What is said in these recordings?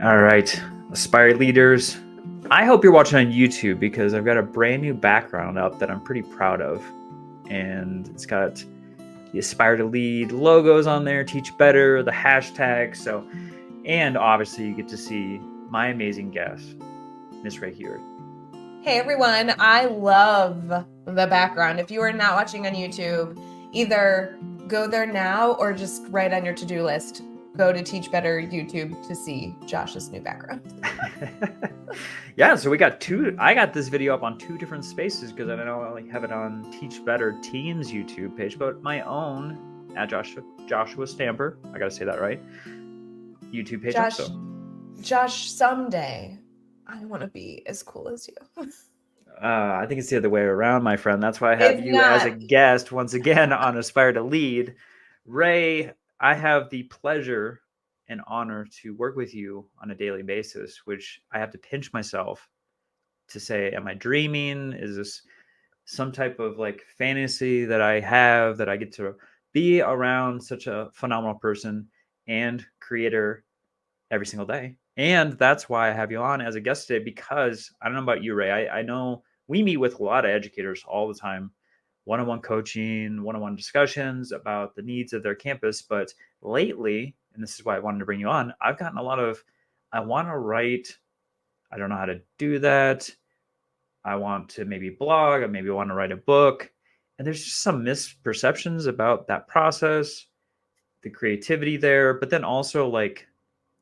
All right, aspired leaders. I hope you're watching on YouTube because I've got a brand new background up that I'm pretty proud of. And it's got the Aspire to Lead logos on there, Teach Better, the hashtag. And obviously you get to see my amazing guest, Miss Rae Hughart. Hey everyone, I love the background. If you are not watching on YouTube, either go there now or just write on your to-do list, go to Teach Better YouTube to see Josh's new background. Yeah, so we got I got this video up on two different spaces because I know I only have it on Teach Better Teams YouTube page, but my own at Joshua Stamper, I gotta say that right, YouTube page also. Josh, someday I want to be as cool as you. I think it's the other way around, my friend. That's why I have It's you as a not. guest once again on Aspire to Lead. Rae, I have the pleasure and honor to work with you on a daily basis, which I have to pinch myself to say, am I dreaming? Is this some type of like fantasy that I have that I get to be around such a phenomenal person and creator every single day? And that's why I have you on as a guest today, because I don't know about you, Rae. I know we meet with a lot of educators all the time, one-on-one coaching, one-on-one discussions about the needs of their campus. But lately, and this is why I wanted to bring you on, I've gotten a lot of, I want to write, I don't know how to do that. I want to maybe blog, I maybe want to write a book. And there's just some misperceptions about that process, the creativity there, but then also like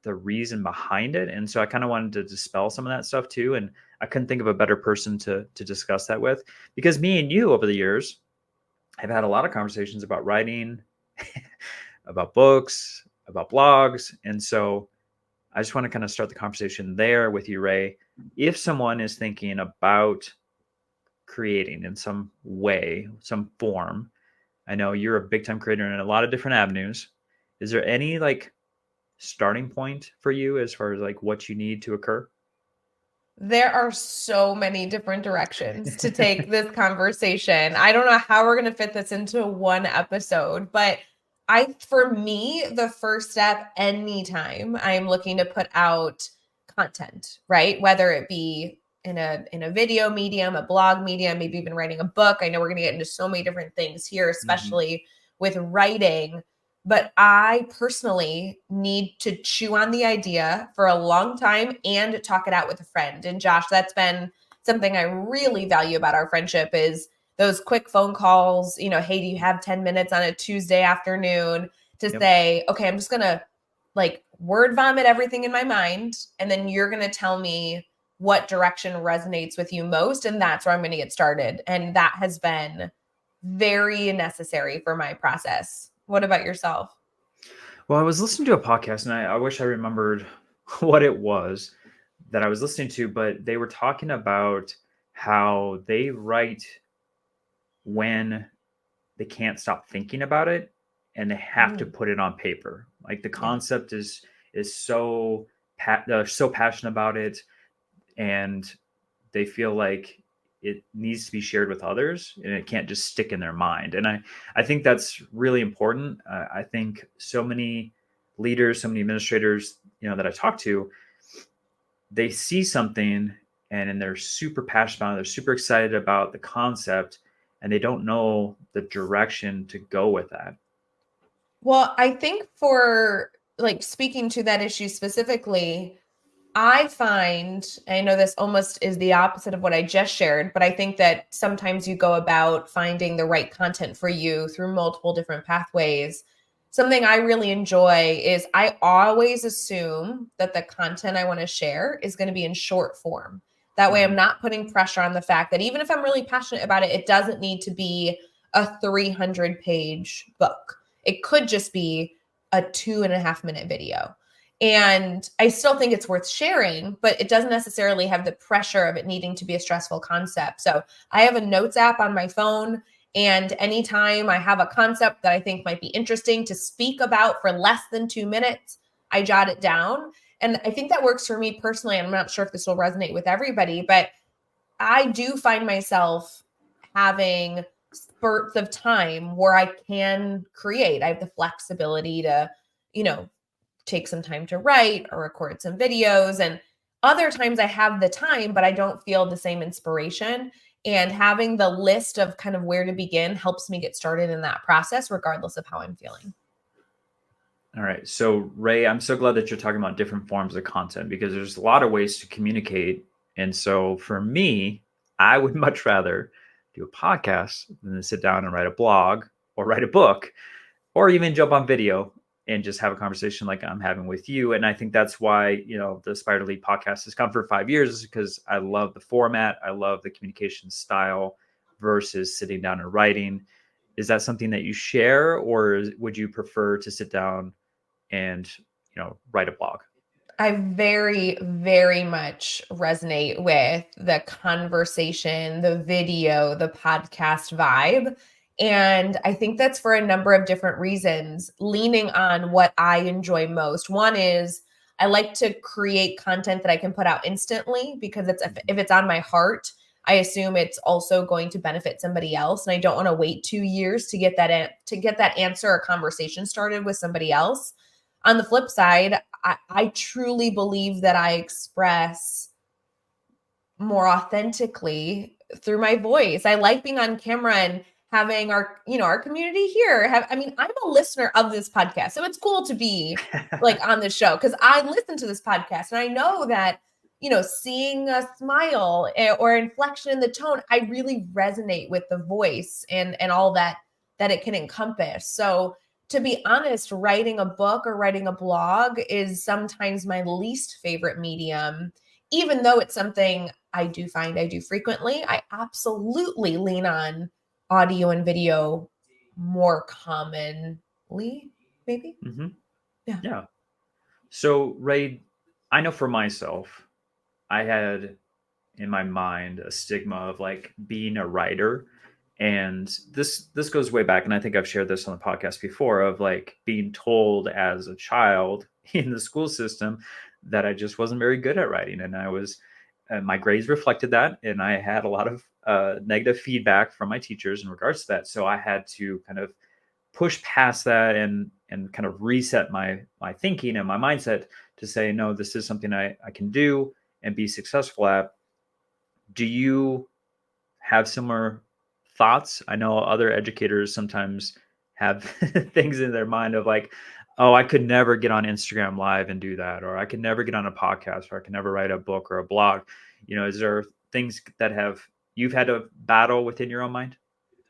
the reason behind it. And so I kind of wanted to dispel some of that stuff too. And I couldn't think of a better person to discuss that with, because me and you over the years have had a lot of conversations about writing, about books, about blogs. And so I just want to kind of start the conversation there with you, Rae. If someone is thinking about creating in some way, some form, I know you're a big time creator in a lot of different avenues. Is there any like starting point for you as far as like what you need to occur? There are so many different directions to take this conversation. I don't know how we're going to fit this into one episode, but for me, the first step anytime I'm looking to put out content, right? Whether it be in a video medium, a blog medium, maybe even writing a book. I know we're going to get into so many different things here, especially with writing. But I personally need to chew on the idea for a long time and talk it out with a friend. And Josh, that's been something I really value about our friendship is those quick phone calls, hey, do you have 10 minutes on a Tuesday afternoon to say, okay, I'm just going to like word vomit everything in my mind. And then you're going to tell me what direction resonates with you most. And that's where I'm going to get started. And that has been very necessary for my process. What about yourself? Well, I was listening to a podcast and I wish I remembered what it was that I was listening to, but they were talking about how they write when they can't stop thinking about it and they have to put it on paper. Like the concept is so they're so passionate about it, and they feel like it needs to be shared with others and it can't just stick in their mind. And I think that's really important. I think so many leaders, so many administrators, that I talk to, they see something and they're super passionate about it. They're super excited about the concept and they don't know the direction to go with that. Well, I think for like speaking to that issue specifically, I know this almost is the opposite of what I just shared, but I think that sometimes you go about finding the right content for you through multiple different pathways. Something I really enjoy is I always assume that the content I want to share is going to be in short form. That way, I'm not putting pressure on the fact that even if I'm really passionate about it, it doesn't need to be a 300-page book. It could just be a 2.5 minute video. And I still think it's worth sharing, but it doesn't necessarily have the pressure of it needing to be a stressful concept. So I have a notes app on my phone. And anytime I have a concept that I think might be interesting to speak about for less than 2 minutes, I jot it down. And I think that works for me personally. I'm not sure if this will resonate with everybody, but I do find myself having spurts of time where I can create. I have the flexibility to, you know, take some time to write or record some videos. And other times I have the time, but I don't feel the same inspiration. And having the list of kind of where to begin helps me get started in that process, regardless of how I'm feeling. All right. So, Rae, I'm so glad that you're talking about different forms of content because there's a lot of ways to communicate. And so, for me, I would much rather do a podcast than to sit down and write a blog or write a book or even jump on video and just have a conversation like I'm having with you. And I think that's why, the Spider to Lead podcast has come for 5 years, is because I love the format. I love the communication style versus sitting down and writing. Is that something that you share, or would you prefer to sit down and write a blog? I very, very much resonate with the conversation, the video, the podcast vibe. And I think that's for a number of different reasons, leaning on what I enjoy most. One is I like to create content that I can put out instantly, because if it's on my heart, I assume it's also going to benefit somebody else. And I don't want to wait 2 years to get that answer or conversation started with somebody else. On the flip side, I truly believe that I express more authentically through my voice. I like being on camera and having our community here. I'm a listener of this podcast, so it's cool to be like on the show, because I listen to this podcast and I know that, seeing a smile or inflection in the tone, I really resonate with the voice and all that it can encompass. So, to be honest, writing a book or writing a blog is sometimes my least favorite medium, even though it's something I do find I do frequently. I absolutely lean on audio and video more commonly, maybe. Mm-hmm. Yeah. Yeah. So, Rae, I know for myself, I had in my mind a stigma of like being a writer. And this goes way back, and I think I've shared this on the podcast before, of like being told as a child in the school system that I just wasn't very good at writing, and my grades reflected that, and I had a lot of negative feedback from my teachers in regards to that. So I had to kind of push past that and kind of reset my thinking and my mindset to say, no, this is something I can do and be successful at. Do you have similar thoughts? I know other educators sometimes have things in their mind of like, oh, I could never get on Instagram Live and do that, or I could never get on a podcast, or I could never write a book or a blog. Is there things that you've had to battle within your own mind?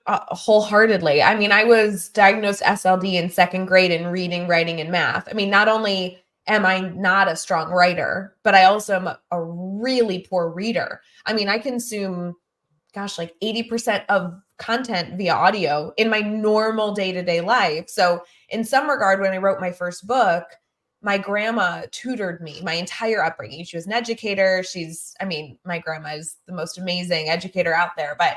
Wholeheartedly. I was diagnosed SLD in second grade in reading, writing, and math. Not only am I not a strong writer, but I also am a really poor reader. I consume, like 80% of content via audio in my normal day-to-day life. So in some regard, when I wrote my first book, my grandma tutored me my entire upbringing. She was an educator. My grandma is the most amazing educator out there, but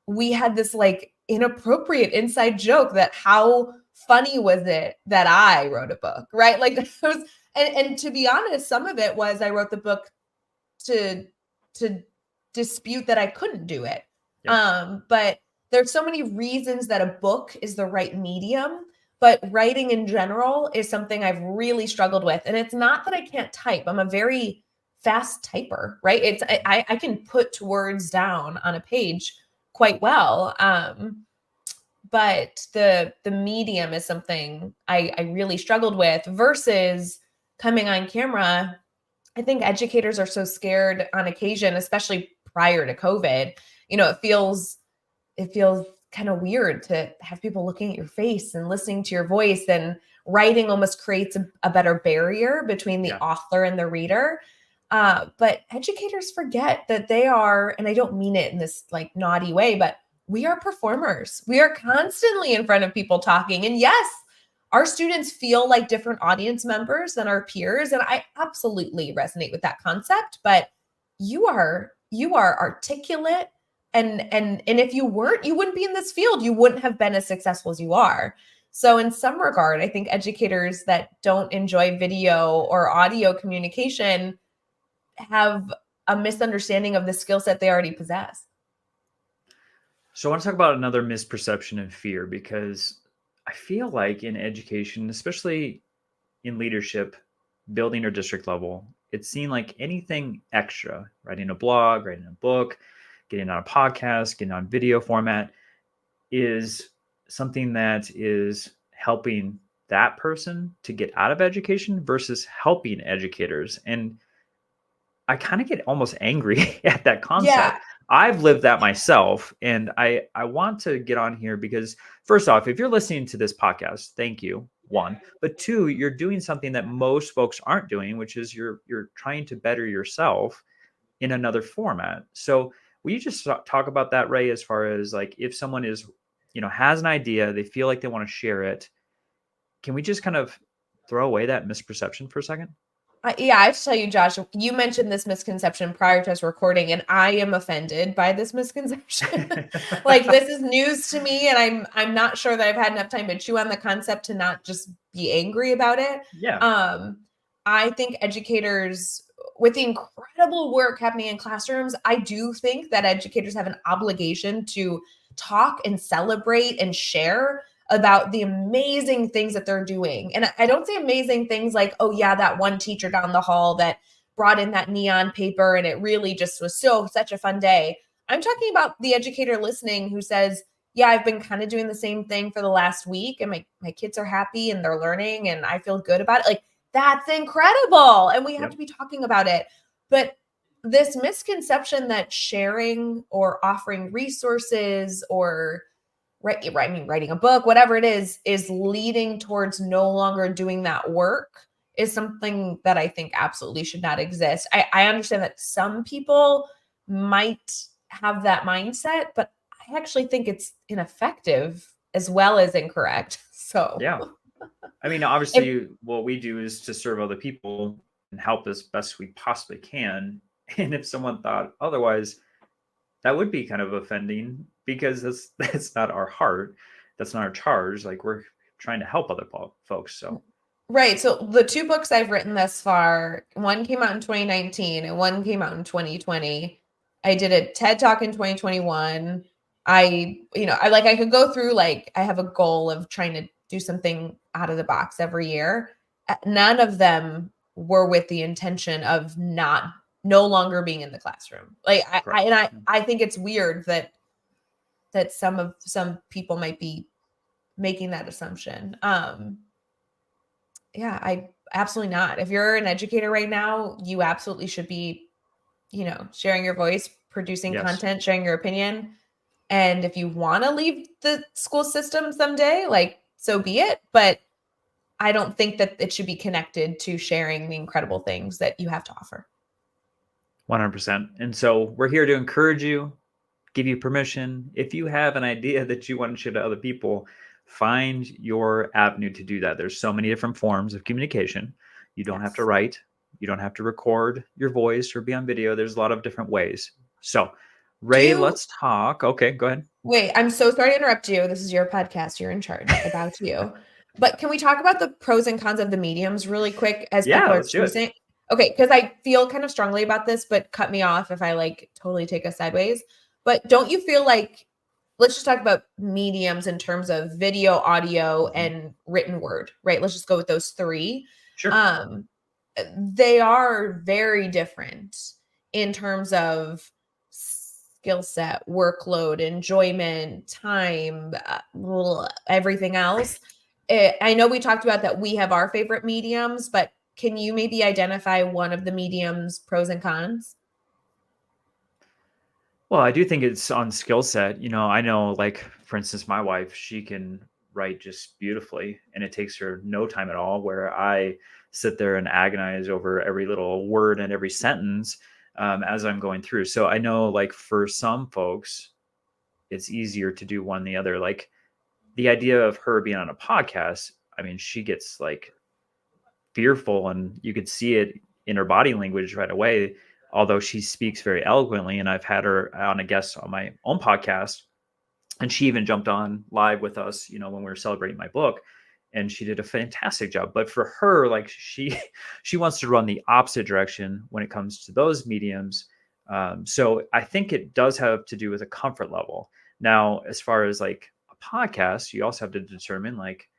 we had this like inappropriate inside joke that how funny was it that I wrote a book, right? Like it was, and to be honest, some of it was I wrote the book to dispute that I couldn't do it. Yep. But there's so many reasons that a book is the right medium, but writing in general is something I've really struggled with. And it's not that I can't type. I'm a very fast typer, right? I can put words down on a page quite well. But the medium is something I really struggled with, versus coming on camera. I think educators are so scared on occasion, especially prior to COVID. It feels kind of weird to have people looking at your face and listening to your voice, and writing almost creates a better barrier between the author and the reader. But educators forget that they are, and I don't mean it in this like naughty way, but we are performers. We are constantly in front of people talking. And yes, our students feel like different audience members than our peers. And I absolutely resonate with that concept, but you are articulate. And if you weren't, you wouldn't be in this field. You wouldn't have been as successful as you are. So in some regard, I think educators that don't enjoy video or audio communication have a misunderstanding of the skill set they already possess. So I want to talk about another misperception and fear, because I feel like in education, especially in leadership, building or district level, it seemed like anything extra, writing a blog, writing a book, getting on a podcast, getting on video format, is something that is helping that person to get out of education versus helping educators. And I kind of get almost angry at that Yeah. concept. I've lived that myself, and I want to get on here because first off, if you're listening to this podcast, thank you. One, but two, you're doing something that most folks aren't doing, which is you're trying to better yourself in another format. So will you just talk about that, Rae, as far as like if someone is, has an idea, they feel like they want to share it, can we just kind of throw away that misperception for a second? Yeah, I have to tell you, Josh, you mentioned this misconception prior to us recording, and I am offended by this misconception. Like this is news to me, and I'm not sure that I've had enough time to chew on the concept to not just be angry about it. Yeah. I think educators, with the incredible work happening in classrooms, I do think that educators have an obligation to talk and celebrate and share about the amazing things that they're doing. And I don't say amazing things like, oh, yeah, that one teacher down the hall that brought in that neon paper and it really just was such a fun day. I'm talking about the educator listening who says, yeah, I've been kind of doing the same thing for the last week and my kids are happy and they're learning and I feel good about it. Like, that's incredible. And we have to be talking about it. But this misconception that sharing or offering resources or writing a book, whatever it is leading towards no longer doing that work is something that I think absolutely should not exist. I understand that some people might have that mindset, but I actually think it's ineffective as well as incorrect. So, Yeah. I mean, if, obviously, what we do is to serve other people and help as best we possibly can. And if someone thought otherwise, that would be kind of offending because that's not our heart. That's not our charge. Like we're trying to help other folks. So right. So the two books I've written thus far, one came out in 2019 and one came out in 2020. I did a TED Talk in 2021. I could go through, like, I have a goal of trying to do something out of the box every year. None of them were with the intention of no longer being in the classroom. Like correct. I think it's weird that some people might be making that assumption. Yeah, I absolutely not. If you're an educator right now, you absolutely should be, sharing your voice, producing Yes. content, sharing your opinion. And if you want to leave the school system someday, like, so be it. But I don't think that it should be connected to sharing the incredible things that you have to offer. 100%. And so we're here to encourage you, give you permission. If you have an idea that you want to share to other people, find your avenue to do that. There's so many different forms of communication. You don't have to Yes. write, you don't have to record your voice or be on video. There's a lot of different ways. So, Rae, Do let's talk. Okay, go ahead. Wait, I'm so sorry to interrupt you. This is your podcast. You're in charge. I bow to you. But can we talk about the pros and cons of the mediums really quick as Yeah, people are let's do it. choosing? Okay, because I feel kind of strongly about this, but cut me off if I like totally take us sideways. But don't you feel like, let's just talk about mediums in terms of video, audio, Mhm. and written word, right? Let's just go with those three. Sure. Um, they are very different in terms of skill set, workload, enjoyment, time, everything else. I know we talked about that we have our favorite mediums, but can you maybe identify one of the mediums pros and cons? Well, I do think it's on skill set. I know, like, for instance, my wife, she can write just beautifully, and it takes her no time at all, where I sit there and agonize over every little word and every sentence as I'm going through. So I know, like, for some folks, it's easier to do one than the other. Like, the idea of her being on a podcast, I mean, she gets like fearful and you could see it in her body language right away, although she speaks very eloquently. And I've had her on a guest on my own podcast, and she even jumped on live with us, when we were celebrating my book, and she did a fantastic job. But for her, like, she she wants to run the opposite direction when it comes to those mediums. So I think it does have to do with a comfort level. Now, as far as like a podcast, you also have to determine, like,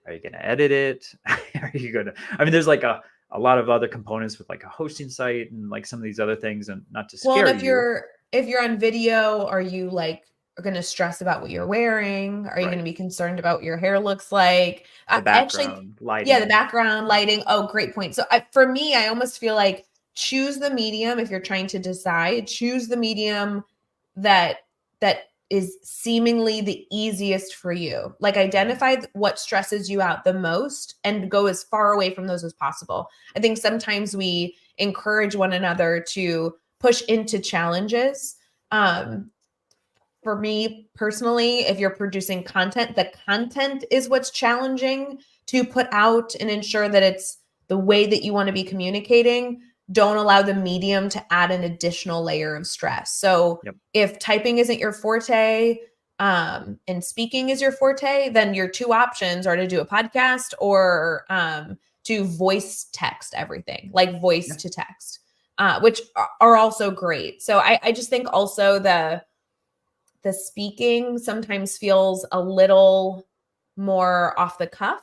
Are you going to edit it? Are you going to, I mean, there's like a lot of other components with like a hosting site and like some of these other things, and not to Well, and scare you. if you're on video, are you like are going to stress about what you're wearing? Are you going Right. to be concerned about what your hair looks like? The Actually, background, yeah, the lighting. background, lighting. Oh, great point. So for me, I almost feel like choose the medium if you're trying to decide. Choose the medium that that is seemingly the easiest for you. Like identify what stresses you out the most and go as far away from those as possible. I think sometimes we encourage one another to push into challenges. For me personally, if you're producing content, the content is what's challenging to put out and ensure that it's the way that you want to be communicating. Don't allow the medium to add an additional layer of stress. So Yep. if typing isn't your forte, and speaking is your forte, then your two options are to do a podcast or to voice text everything, like voice Yep. to text, which are also great. So I just think also the speaking sometimes feels a little more off the cuff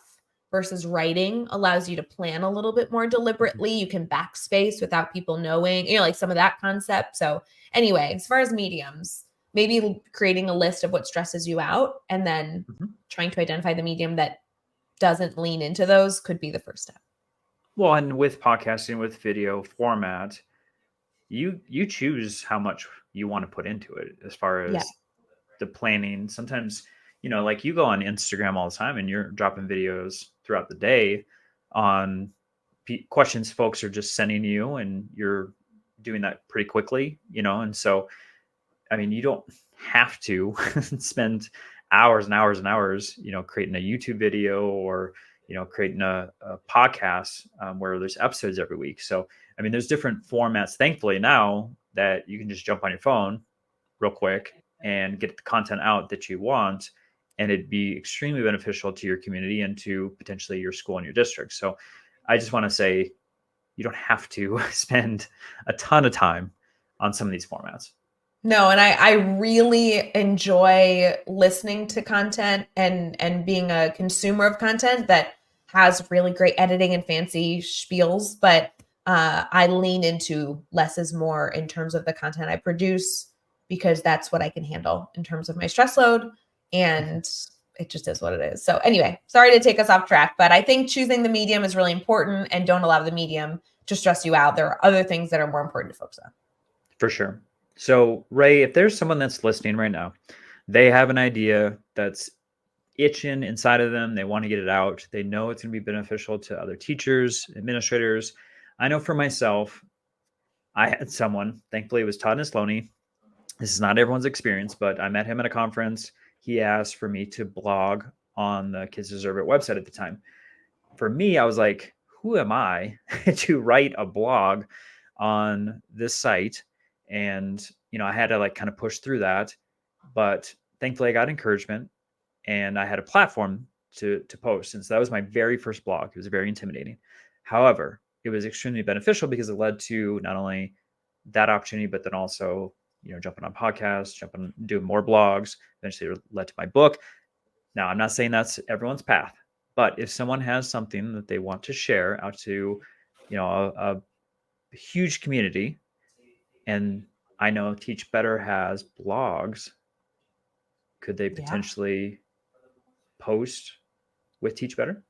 versus writing allows you to plan a little bit more deliberately. You can backspace without people knowing, like some of that concept. So anyway, as far as mediums, maybe creating a list of what stresses you out and then Mm-hmm. trying to identify the medium that doesn't lean into those could be the first step. Well, and with podcasting, with video format, you choose how much you want to put into it as far Yeah. as the planning. Sometimes, like you go on Instagram all the time and you're dropping videos throughout the day on questions folks are just sending you, and you're doing that pretty quickly, and so I mean, you don't have to spend hours and hours and hours, creating a YouTube video or, creating a podcast where there's episodes every week. So, I mean, there's different formats, thankfully, now that you can just jump on your phone real quick and get the content out that you want. And it'd be extremely beneficial to your community and to potentially your school and your district. So, I just want to say you don't have to spend a ton of time on some of these formats. No, and I really enjoy listening to content and being a consumer of content that has really great editing and fancy spiels, but I lean into less is more in terms of the content I produce because that's what I can handle in terms of my stress load, and it just is what it is. So anyway, sorry to take us off track, but I think choosing the medium is really important and don't allow the medium to stress you out. There are other things that are more important to focus on. For sure. So, Rae, if there's someone that's listening right now, they have an idea that's itching inside of them, they want to get it out, they know it's going to be beneficial to other teachers, administrators. I know for myself, I had someone, thankfully, it was Todd Neslony. This is not everyone's experience, but I met him at a conference. He asked for me to blog on the Kids Deserve It website at the time. For me, I was like, who am I to write a blog on this site? And, I had to like kind of push through that. But thankfully, I got encouragement and I had a platform to post. And so that was my very first blog. It was very intimidating. However, it was extremely beneficial because it led to not only that opportunity, but then also, jumping on podcasts, doing more blogs. Eventually, it led to my book. Now, I'm not saying that's everyone's path, but if someone has something that they want to share out to, a huge community, and I know Teach Better has blogs, could they Yeah. potentially post with Teach Better?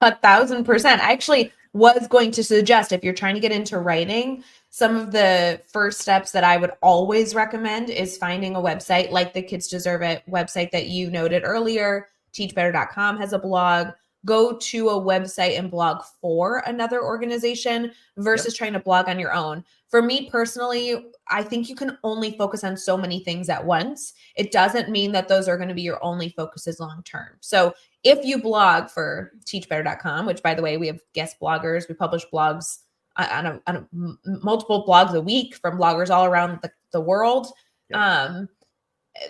1,000%. I actually was going to suggest if you're trying to get into writing, some of the first steps that I would always recommend is finding a website like the Kids Deserve It website that you noted earlier. Teachbetter.com has a blog. Go to a website and blog for another organization versus trying to blog on your own. For me personally, I think you can only focus on so many things at once. It doesn't mean that those are going to be your only focuses long term. So if you blog for teachbetter.com, which by the way, we have guest bloggers, we publish blogs on multiple blogs a week from bloggers all around the world. Yep.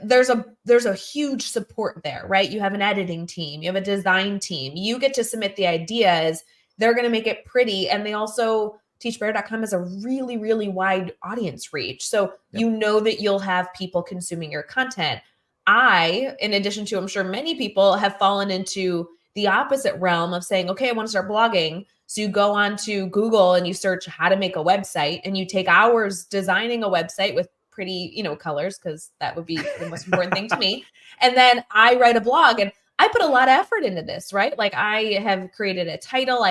There's a huge support there, right? You have an editing team, you have a design team, you get to submit the ideas, they're going to make it pretty. And they also, teachbetter.com has a really, really wide audience reach. So you know that you'll have people consuming your content. I, in addition to, I'm sure many people have fallen into the opposite realm of saying, okay, I want to start blogging. So you go on to Google and you search how to make a website, and you take hours designing a website with pretty, colors, because that would be the most important thing to me. And then I write a blog, and I put a lot of effort into this, right? Like, I have created a title.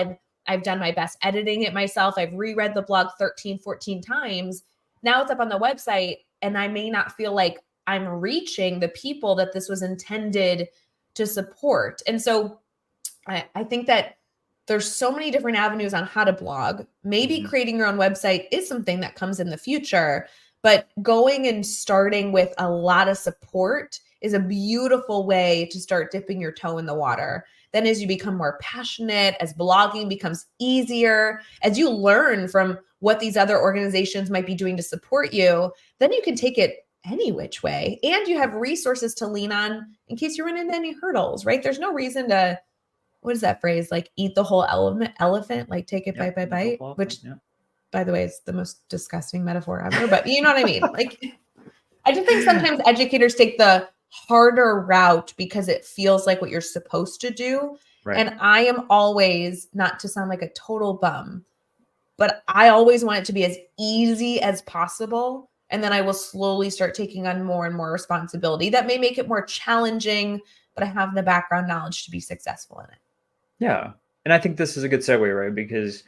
I've done my best editing it myself. I've reread the blog 13, 14 times. Now it's up on the website, and I may not feel like I'm reaching the people that this was intended to support. And so I think that there's so many different avenues on how to blog. Maybe creating your own website is something that comes in the future, but going and starting with a lot of support is a beautiful way to start dipping your toe in the water. Then as you become more passionate, as blogging becomes easier, as you learn from what these other organizations might be doing to support you, then you can take it any which way. And you have resources to lean on in case you run into any hurdles, right? There's no reason to, what is that phrase? Like, eat the whole elephant, like take it bite by bite, which by the way, is the most disgusting metaphor ever, but you know what I mean? Like, I just think sometimes educators take the harder route because it feels like what you're supposed to do. Right. And I am always, not to sound like a total bum, but I always want it to be as easy as possible. And then I will slowly start taking on more and more responsibility. That may make it more challenging, but I have the background knowledge to be successful in it. Yeah. And I think this is a good segue, right? Because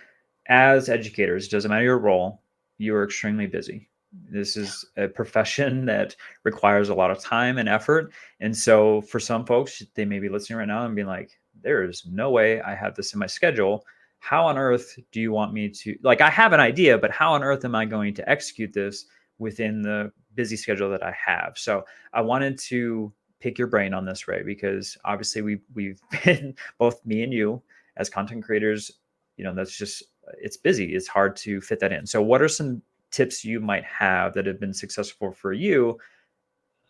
as educators, doesn't matter your role, you are extremely busy. This is a profession that requires a lot of time and effort. And so for some folks, they may be listening right now and being like, there's no way I have this in my schedule. How on earth do you want me to, like, I have an idea, but how on earth am I going to execute this within the busy schedule that I have? So I wanted to pick your brain on this, Rae, because obviously we've been, both me and you as content creators, that's just, it's busy. It's hard to fit that in. So what are some tips you might have that have been successful for you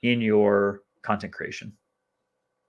in your content creation?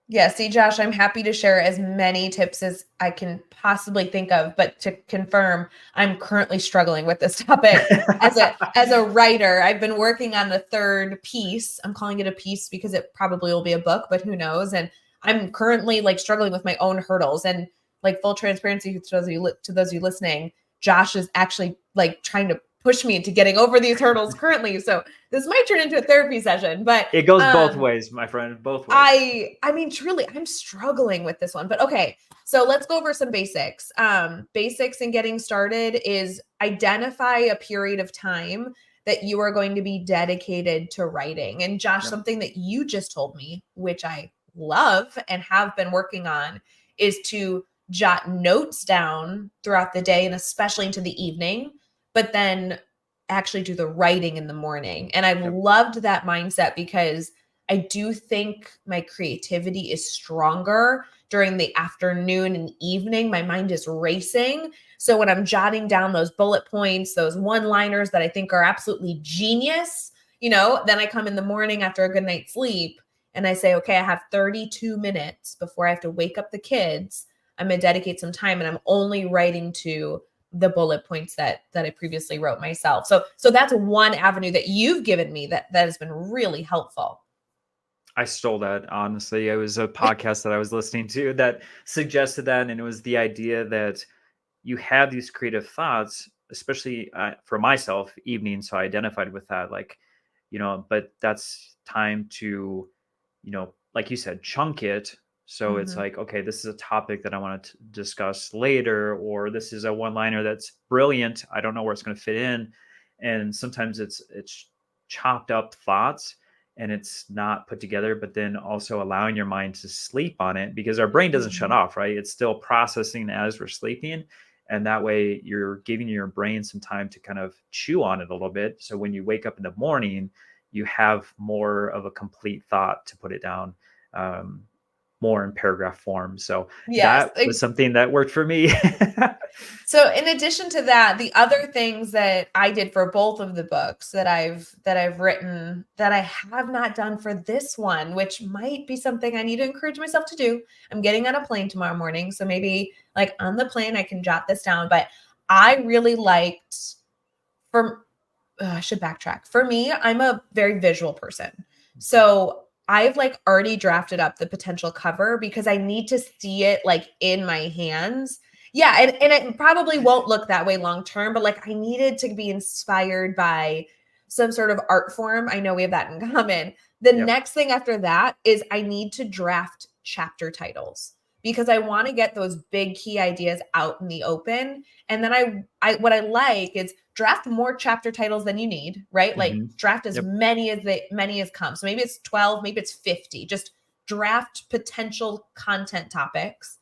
Yeah, see, Josh, I'm happy to share as many tips as I can possibly think of, but to confirm, I'm currently struggling with this topic as a writer. I've been working on the third piece. I'm calling it a piece because it probably will be a book, but who knows? And I'm currently like struggling with my own hurdles. And like, full transparency to those of you listening, Josh is actually like trying to push me into getting over these hurdles currently. So this might turn into a therapy session, but it goes both ways, my friend, both ways. I mean, truly, I'm struggling with this one, but okay. So let's go over some basics. Basics in getting started is identify a period of time that you are going to be dedicated to writing. And Josh, something that you just told me, which I love and have been working on, is to jot notes down throughout the day and especially into the evening, but then actually do the writing in the morning. And I've loved that mindset because I do think my creativity is stronger during the afternoon and evening. My mind is racing. So when I'm jotting down those bullet points, those one-liners that I think are absolutely genius, then I come in the morning after a good night's sleep and I say, okay, I have 32 minutes before I have to wake up the kids. I'm going to dedicate some time, and I'm only writing to the bullet points that I previously wrote myself. So that's one avenue that you've given me that has been really helpful. I stole that, honestly. It was a podcast that I was listening to that suggested that, and it was the idea that you have these creative thoughts, especially for myself, evening. So I identified with that, like, but that's time to, like you said, chunk it. So it's like, okay, this is a topic that I want to discuss later, or this is a one-liner that's brilliant. I don't know where it's going to fit in. And sometimes it's chopped up thoughts and it's not put together, but then also allowing your mind to sleep on it, because our brain doesn't shut off, right? It's still processing as we're sleeping. And that way you're giving your brain some time to kind of chew on it a little bit. So when you wake up in the morning, you have more of a complete thought to put it down, more in paragraph form. So that was something that worked for me. So in addition to that, the other things that I did for both of the books that I've written that I have not done for this one, which might be something I need to encourage myself to do. I'm getting on a plane tomorrow morning, so maybe like on the plane I can jot this down. But I really liked, I should backtrack. For me, I'm a very visual person. So I've like already drafted up the potential cover because I need to see it like in my hands. Yeah, and it probably won't look that way long term, but like I needed to be inspired by some sort of art form. I know we have that in common. The Yep. next thing after that is I need to draft chapter titles because I want to get those big key ideas out in the open. And then I what I like is draft more chapter titles than you need, right? Like draft as Yep. many as come. So maybe it's 12, maybe it's 50. Just draft potential content topics.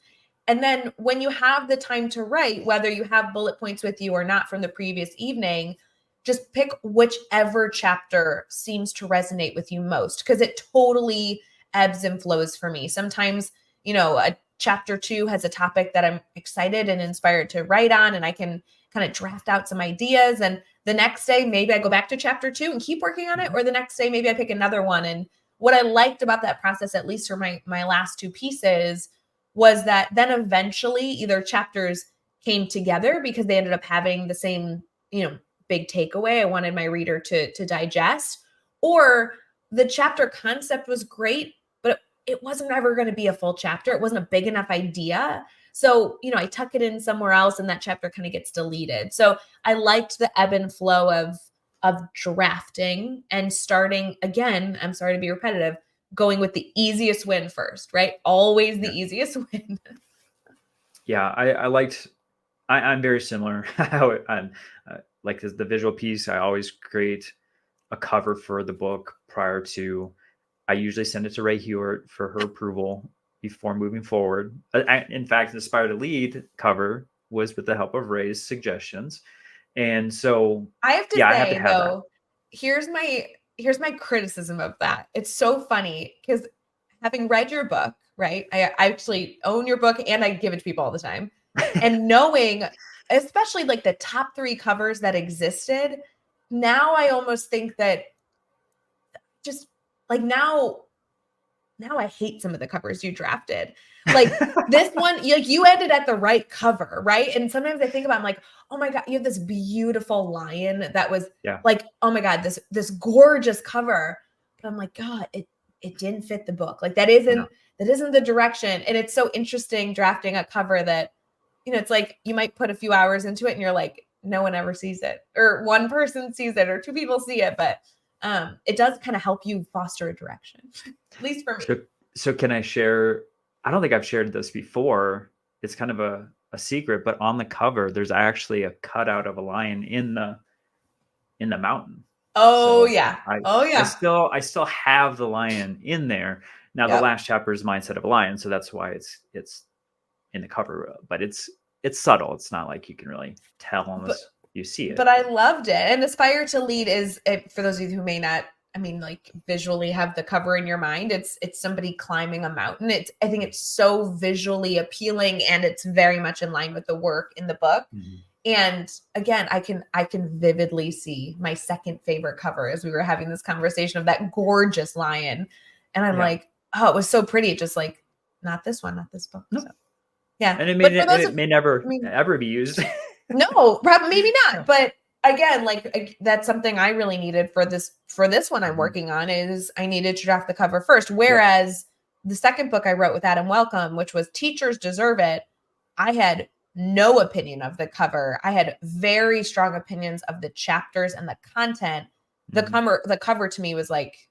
And then when you have the time to write, whether you have bullet points with you or not from the previous evening, just pick whichever chapter seems to resonate with you most, because it totally ebbs and flows for me. Sometimes, a chapter 2 has a topic that I'm excited and inspired to write on, and I can kind of draft out some ideas. And the next day, maybe I go back to chapter 2 and keep working on it. Or the next day, maybe I pick another one. And what I liked about that process, at least for my last 2 pieces, was that then eventually either chapters came together because they ended up having the same, big takeaway I wanted my reader to digest, or the chapter concept was great, but it wasn't ever going to be a full chapter. It wasn't a big enough idea. So, I tuck it in somewhere else and that chapter kind of gets deleted. So I liked the ebb and flow of drafting and starting again. I'm sorry to be repetitive, going with the easiest win first, right? Always the easiest win. Yeah, I'm very similar. I'm like the visual piece. I always create a cover for the book prior to. I usually send it to Rae Hughart for her approval before moving forward. In fact, the Inspire to Lead cover was with the help of Ray's suggestions, and so I have to I have to say have that. though, here's my criticism of that. It's so funny because having read your book, right? I actually own your book and I give it to people all the time. And knowing, especially like the top 3 covers that existed, now I almost think that just like now I hate some of the covers you drafted. Like this one, like you ended at the right cover, right? And sometimes I think about, I'm like, oh my God, you have this beautiful lion that was like, oh my God, this gorgeous cover. But I'm like, God, it didn't fit the book. Like that isn't the direction. And it's so interesting drafting a cover that, it's like you might put a few hours into it and you're like, no one ever sees it, or one person sees it, or 2 people see it, but it does kind of help you foster a direction, at least for me. So can I share? I don't think I've shared this before. It's kind of a secret, but on the cover, there's actually a cutout of a lion in the mountain. Oh So yeah. I still have the lion in there. Now the last chapter is mindset of a lion, so that's why it's in the cover. But it's subtle. It's not like you can really tell unless you see it. But I loved it. And Aspire to Lead is, for those of you who may not, like visually have the cover in your mind, it's somebody climbing a mountain. I think it's so visually appealing, and it's very much in line with the work in the book. And again, I can vividly see my second favorite cover as we were having this conversation of that gorgeous lion. And I'm like, oh, it was so pretty. Just like, not this one, not this book. No. So, yeah. And it may never ever be used. No, probably maybe not. But again, like that's something I really needed for this one I'm working on, is I needed to draft the cover first. Whereas the second book I wrote with Adam Welcome, which was Teachers Deserve It, I had no opinion of the cover. I had very strong opinions of the chapters and the content. The cover to me was like,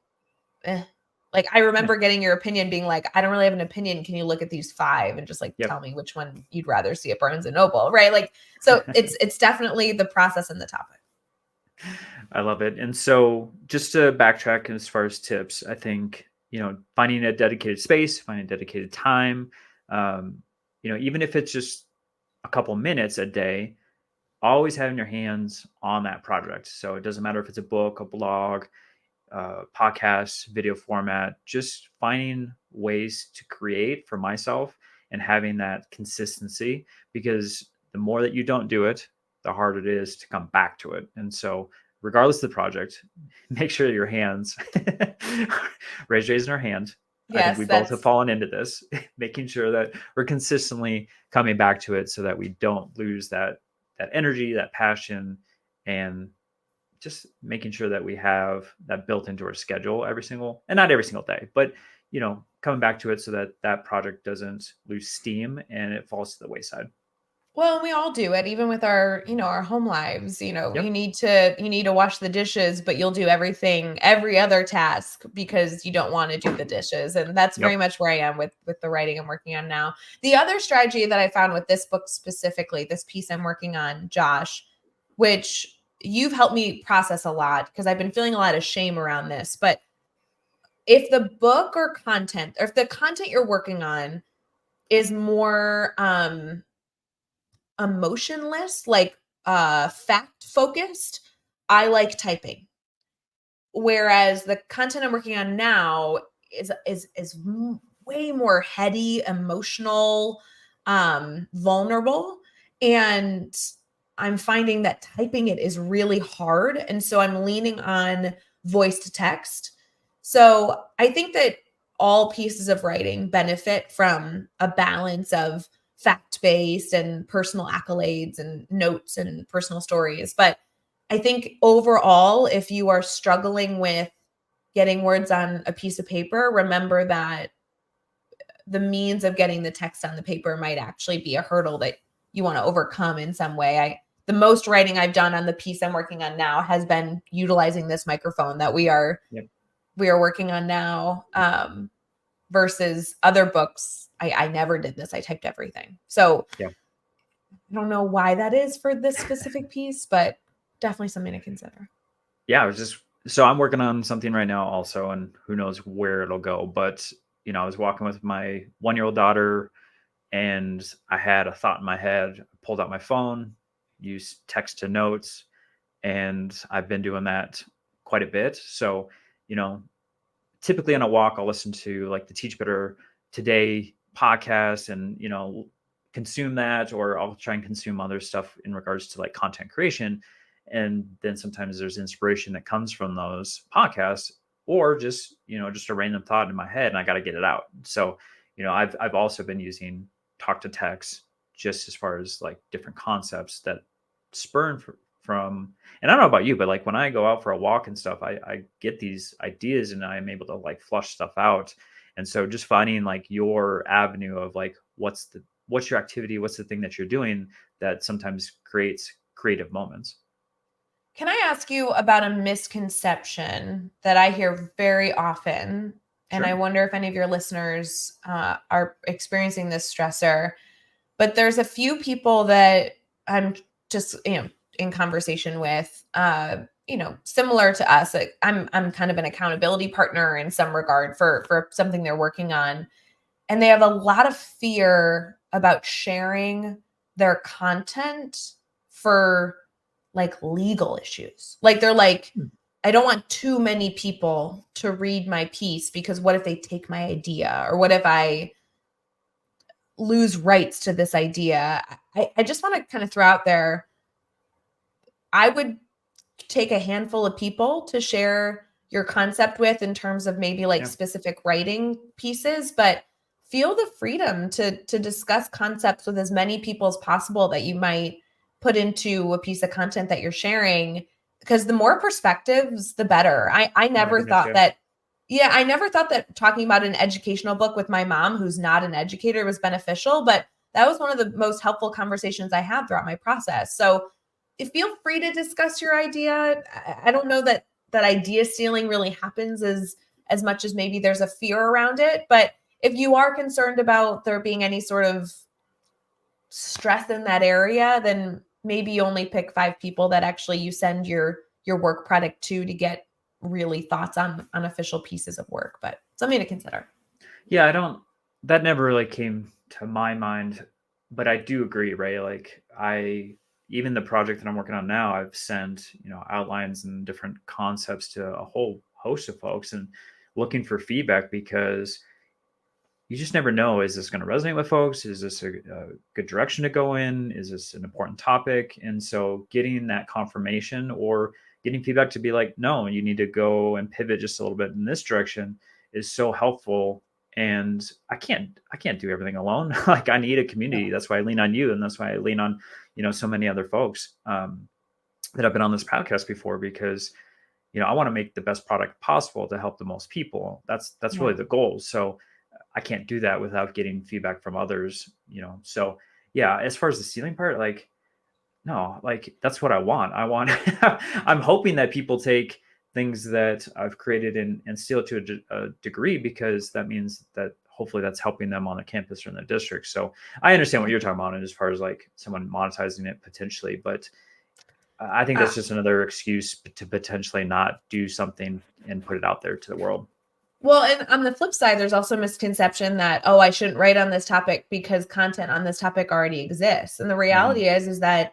eh. Like I remember getting your opinion being like, I don't really have an opinion. Can you look at these 5 and just like tell me which one you'd rather see at Barnes and Noble, right? Like, so it's definitely the process and the topic. I love it. And so just to backtrack as far as tips, I think, finding a dedicated space, finding dedicated time, even if it's just a couple minutes a day, always having your hands on that project. So it doesn't matter if it's a book, a blog, podcast, video format, just finding ways to create for myself and having that consistency, because the more that you don't do it, the harder it is to come back to it. And so regardless of the project, make sure your hands, Ray's raising her hand. Yes, I think we both have fallen into this, making sure that we're consistently coming back to it so that we don't lose that energy, that passion, and just making sure that we have that built into our schedule and not every single day, but coming back to it so that that project doesn't lose steam and it falls to the wayside. Well, we all do it, even with our, our home lives. You Yep. need to wash the dishes, but you'll do every other task because you don't want to do the dishes. And that's very Yep. much where I am with the writing I'm working on now. The other strategy that I found with this book specifically, this piece I'm working on, Josh, which you've helped me process a lot because I've been feeling a lot of shame around this, but if the book or content, or if the content you're working on is more emotionless, like fact focused, I like typing. Whereas the content I'm working on now is way more heady, emotional, vulnerable, and I'm finding that typing it is really hard, and so I'm leaning on voice to text. So I think that all pieces of writing benefit from a balance of fact based and personal accolades and notes and personal stories. But I think overall, if you are struggling with getting words on a piece of paper, remember that the means of getting the text on the paper might actually be a hurdle that you want to overcome in some way. The most writing I've done on the piece I'm working on now has been utilizing this microphone that Yep. we are working on now, versus other books. I never did this. I typed everything. So Yeah. I don't know why that is for this specific piece, but definitely something to consider. Yeah. So I'm working on something right now also, and who knows where it'll go. But, I was walking with my 1-year-old daughter and I had a thought in my head, pulled out my phone, used text to notes, and I've been doing that quite a bit. So, you know, typically on a walk, I'll listen to like the Teach Better Today podcast and, consume that, or I'll try and consume other stuff in regards to like content creation. And then sometimes there's inspiration that comes from those podcasts, or just a random thought in my head and I got to get it out. So, I've also been using talk to text just as far as like different concepts that spurn from, and I don't know about you, but like when I go out for a walk and stuff, I get these ideas and I'm able to like flush stuff out. And so just finding like your avenue of like what's your activity, what's the thing that you're doing that sometimes creates creative moments. Can I ask you about a misconception that I hear very often? And I Sure. wonder if any of your listeners are experiencing this stressor. But there's a few people that I'm just, in conversation with, similar to us. Like I'm kind of an accountability partner in some regard for something they're working on, and they have a lot of fear about sharing their content for like legal issues. Like they're like, Hmm. I don't want too many people to read my piece because what if they take my idea, or what if I lose rights to this idea? I just want to kind of throw out there, I would take a handful of people to share your concept with in terms of maybe like Yeah. specific writing pieces, but feel the freedom to discuss concepts with as many people as possible that you might put into a piece of content that you're sharing, because the more perspectives the better. I Oh my never goodness. thought Yeah. that Yeah, I never thought that talking about an educational book with my mom, who's not an educator, was beneficial, but that was one of the most helpful conversations I had throughout my process. So feel free to discuss your idea. I don't know that idea stealing really happens as much as maybe there's a fear around it. But if you are concerned about there being any sort of stress in that area, then maybe you only pick 5 people that actually you send your work product to get really thoughts on official pieces of work. But something to consider. Yeah. That never really came to my mind, but I do agree, right? Like even the project that I'm working on now, I've sent, outlines and different concepts to a whole host of folks and looking for feedback because you just never know. Is this going to resonate with folks? Is this a good direction to go in? Is this an important topic? And so getting that confirmation or getting feedback to be like, no, you need to go and pivot just a little bit in this direction is so helpful. And I can't do everything alone. Like I need a community. That's why I lean on you. And that's why I lean on, so many other folks. that I've been on this podcast before, because I want to make the best product possible to help the most people. That's Yeah. really the goal. So I can't do that without getting feedback from others. So yeah, as far as the ceiling part, like, no, like that's what I want. I'm hoping that people take things that I've created and steal it to a degree, because that means that hopefully that's helping them on the campus or in the district. So I understand what you're talking about, and as far as like someone monetizing it potentially, but I think Uh, that's just another excuse to potentially not do something and put it out there to the world. Well, and on the flip side, there's also a misconception that, oh, I shouldn't write on this topic because content on this topic already exists. And the reality is that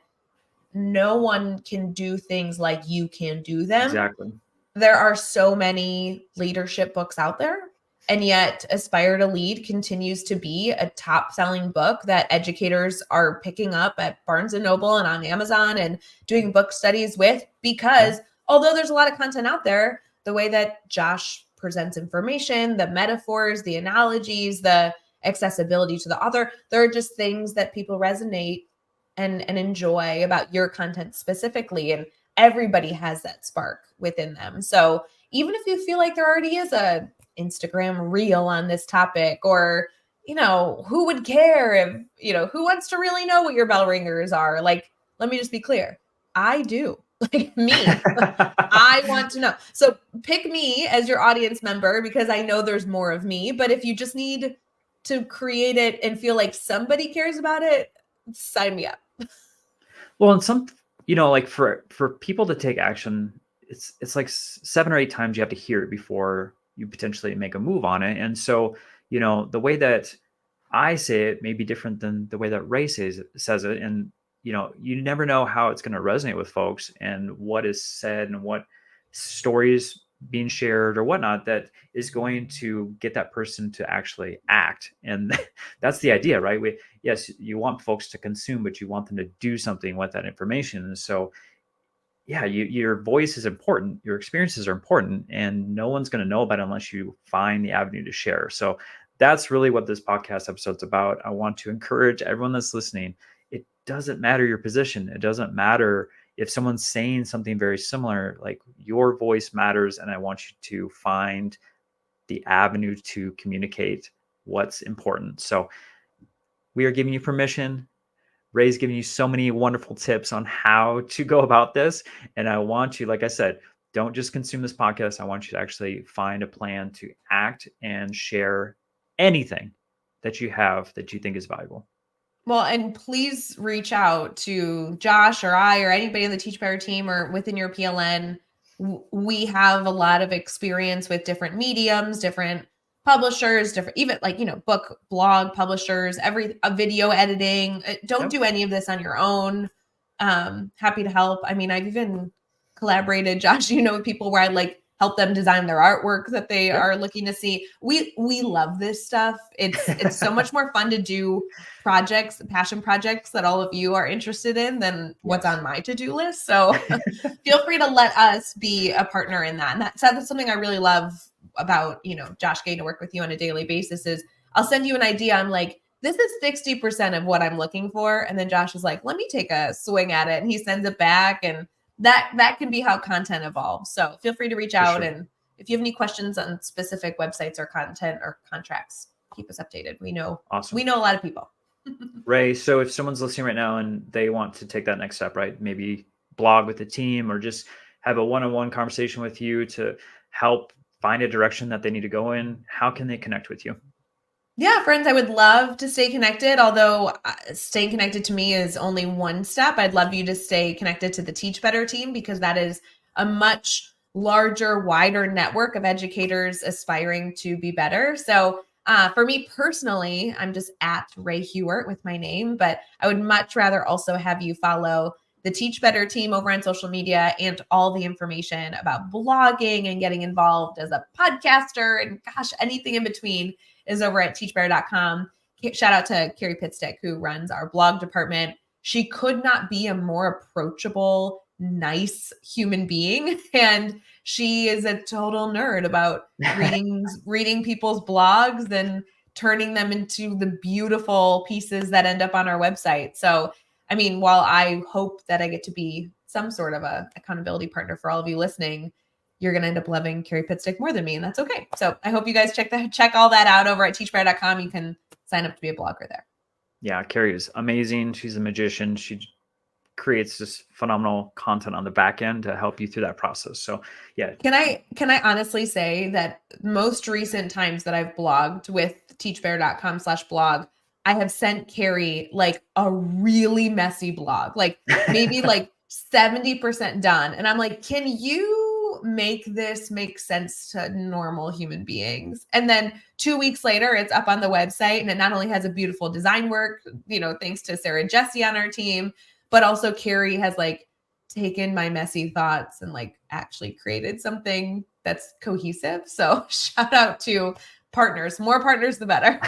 no one can do things like you can do them. Exactly. There are so many leadership books out there, and yet Aspire to Lead continues to be a top-selling book that educators are picking up at Barnes and Noble and on Amazon and doing book studies with, because although there's a lot of content out there, the way that Josh presents information, the metaphors, the analogies, the accessibility to the author, there are just things that people resonate and enjoy about your content specifically. And everybody has that spark within them. So even if you feel like there already is a Instagram reel on this topic, or who would care if who wants to really know what your bell ringers are, like, let me just be clear, I do. Like, me, I want to know. So pick me as your audience member, because I know there's more of me. But if you just need to create it and feel like somebody cares about it, sign me up. Well, and like for people to take action, it's like 7 or 8 times you have to hear it before you potentially make a move on it. And so, the way that I say it may be different than the way that Rae says it. And, you never know how it's going to resonate with folks and what is said and what stories being shared or whatnot that is going to get that person to actually act. And that's the idea, right? Yes, you want folks to consume, but you want them to do something with that information. And so, yeah, your voice is important, your experiences are important, and no one's going to know about it unless you find the avenue to share. So that's really what this podcast episode's about. I want to encourage everyone that's listening. It doesn't matter your position. It doesn't matter if someone's saying something very similar. Like, your voice matters, and I want you to find the avenue to communicate what's important. So we are giving you permission. Rae's giving you so many wonderful tips on how to go about this. And I want you, like I said, don't just consume this podcast. I want you to actually find a plan to act and share anything that you have that you think is valuable. Well, and please reach out to Josh or I or anybody on the Teach Better team or within your PLN. We have a lot of experience with different mediums, different publishers, different, even like, book, blog publishers, video editing. Don't do any of this on your own. Happy to help. I mean, I've even collaborated, Josh, with people where I like help them design their artwork that they are looking to see. We love this stuff. It's so much more fun to do projects, passion projects that all of you are interested in than what's on my to-do list. So feel free to let us be a partner in that. And that's something I really love about, Josh getting to work with you on a daily basis is I'll send you an idea. I'm like, this is 60% of what I'm looking for. And then Josh is like, let me take a swing at it. And he sends it back. And that can be how content evolves. So feel free to reach out. Sure. And if you have any questions on specific websites or content or contracts, keep us updated. We know a lot of people. Rae, so if someone's listening right now and they want to take that next step, right? Maybe blog with the team or just have a one-on-one conversation with you to help find a direction that they need to go in, how can they connect with you? Yeah, friends, I would love to stay connected, although staying connected to me is only one step. I'd love you to stay connected to the Teach Better team, because that is a much larger, wider network of educators aspiring to be better. So for me personally, I'm just at Rae Hughart with my name, but I would much rather also have you follow the Teach Better team over on social media and all the information about blogging and getting involved as a podcaster and anything in between is over at teachbetter.com. Shout out to Carrie Pitstick, who runs our blog department. She could not be a more approachable, nice human being. And she is a total nerd about reading people's blogs and turning them into the beautiful pieces that end up on our website. So, I mean, while I hope that I get to be some sort of a accountability partner for all of you listening, you're going to end up loving Carrie Pitstick more than me. And that's okay. So I hope you guys check all that out over at teachbetter.com. You can sign up to be a blogger there. Yeah, Carrie is amazing. She's a magician. She creates just phenomenal content on the back end to help you through that process. So yeah. Can I honestly say that most recent times that I've blogged with teachbetter.com/blog, I have sent Carrie like a really messy blog, like maybe like 70% done. And I'm like, can you make this make sense to normal human beings? And then 2 weeks later, it's up on the website, and it not only has a beautiful design work, thanks to Sarah and Jesse on our team, but also Carrie has like taken my messy thoughts and like actually created something that's cohesive. So shout out to partners. More partners, the better.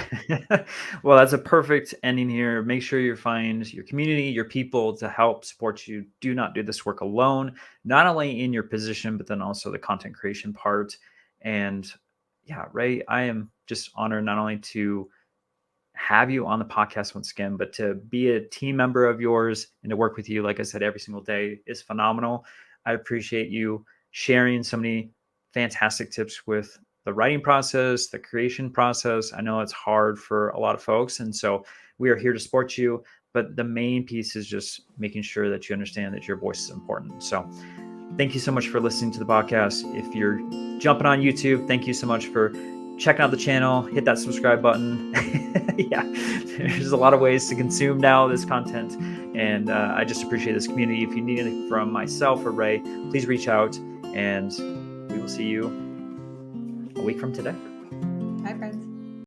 Well, that's a perfect ending here. Make sure you find your community, your people to help support you. Do not do this work alone, not only in your position, but then also the content creation part. And yeah, Rae, I am just honored not only to have you on the podcast once again, but to be a team member of yours and to work with you, like I said, every single day is phenomenal. I appreciate you sharing so many fantastic tips with the writing process, the creation process. I know it's hard for a lot of folks. And so we are here to support you. But the main piece is just making sure that you understand that your voice is important. So thank you so much for listening to the podcast. If you're jumping on YouTube, thank you so much for checking out the channel. Hit that subscribe button. Yeah, there's a lot of ways to consume now this content. And I just appreciate this community. If you need anything from myself or Rae, please reach out, and we will see you a week from today.